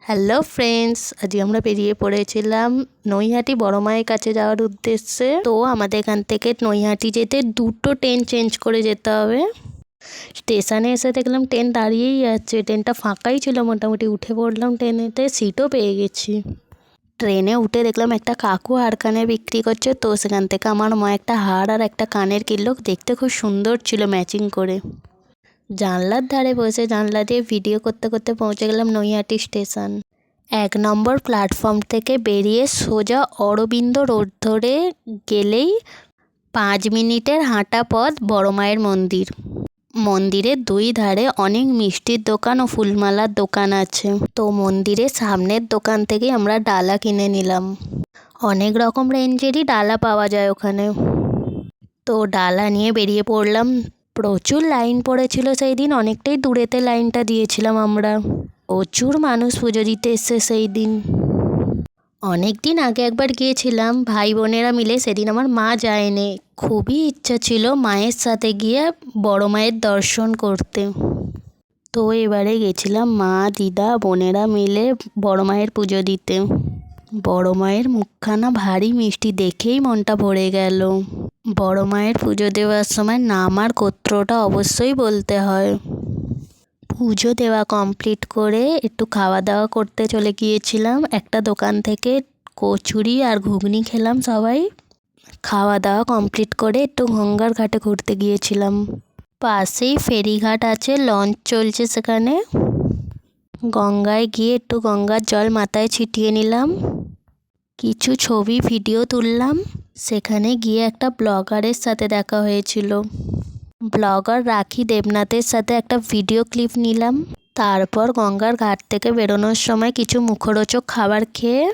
Hello friends, আজকে আমরা বেরিয়ে পড়েছিলাম নৈহাটি বড় মায়ের কাছে যাওয়ার উদ্দেশ্যে। তো আমাদের এখান থেকে নৈহাটি যেতে দুটো ট্রেন চেঞ্জ করে যেতে হবে। স্টেশনে এসে দেখলাম ট্রেন দাঁড়িয়েই আছে, ট্রেনটা ফাঁকাই ছিল মোটামুটি। উঠে পড়লাম ট্রেনেতে, সিটও পেয়ে গেছি। ট্রেনে উঠে দেখলাম একটা কাকু হার কানে বিক্রি করছে, তো সেখান থেকে আমার মা একটা হার আর একটা কানের কিনলো। দেখতে খুব সুন্দর ছিল ম্যাচিং করে। জানলার ধারে বসে জানলা দিয়ে ভিডিও করতে করতে পৌঁছে গেলাম নৈহাটি স্টেশন। 1 নম্বর প্ল্যাটফর্ম থেকে বেরিয়ে সোজা অরবিন্দ রোড ধরে গেলেই 5 মিনিটের হাঁটা পথ বড় মায়ের মন্দির। মন্দিরের দুই ধারে অনেক মিষ্টির দোকান ও ফুলমালার দোকান আছে। তো মন্দিরের সামনের দোকান থেকে আমরা ডালা কিনে নিলাম। অনেক রকম রেঞ্জেরই ডালা পাওয়া যায় ওখানে। তো ডালা নিয়ে বেরিয়ে পড়লাম। প্রচুর লাইন পড়েছিল সেই দিন, অনেকটাই দূরেতে লাইনটা দিয়েছিলাম আমরা। প্রচুর মানুষ পুজো দিতে এসছে সেই দিন। অনেক দিন আগে একবার গিয়েছিলাম ভাই বোনেরা মিলে, সেদিন আমার মা যায়নি। খুবই ইচ্ছা ছিল মায়ের সাথে গিয়ে বড় মায়ের দর্শন করতে। তো এবারে গেছিলাম মা, দিদা, বোনেরা মিলে বড় মায়ের পুজো দিতে। বড় মায়ের মুখখানা ভারী মিষ্টি, দেখেই মনটা ভরে গেল। বড় মায়ের পুজো দেওয়ার সময় নাম আর গোত্রটা অবশ্যই বলতে হয়। পুজো দেওয়া কমপ্লিট করে একটু খাওয়া দাওয়া করতে চলে গিয়েছিলাম। একটা দোকান থেকে কচুরি আর ঘুগনি খেলাম সবাই। খাওয়া দাওয়া কমপ্লিট করে একটু গঙ্গার ঘাটে ঘুরতে গিয়েছিলাম। পাশেই ফেরিঘাট আছে, লঞ্চ চলছে সেখানে। গঙ্গায় গিয়ে একটু গঙ্গার জল মাথায় ছিটিয়ে নিলাম। কিছু ছবি ভিডিও তুললাম। সেখানে গিয়ে একটা ব্লগারের সাথে দেখা হয়েছিল। ব্লগার রাখি দেবনাথের সাথে একটা ভিডিও ক্লিপ নিলাম। তারপর গঙ্গার ঘাট থেকে বেরোনোর সময় কিছু মুখরোচক খাবার খেয়ে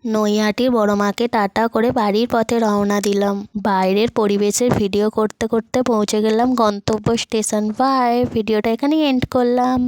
নৈহাটির বড় মাকে টাটা করে বাড়ির পথে রওনা দিলাম। বাইরের পরিবেশের ভিডিও করতে করতে পৌঁছে গেলাম গন্তব্য স্টেশন। বাই, ভিডিওটা এখানেই এন্ড করলাম।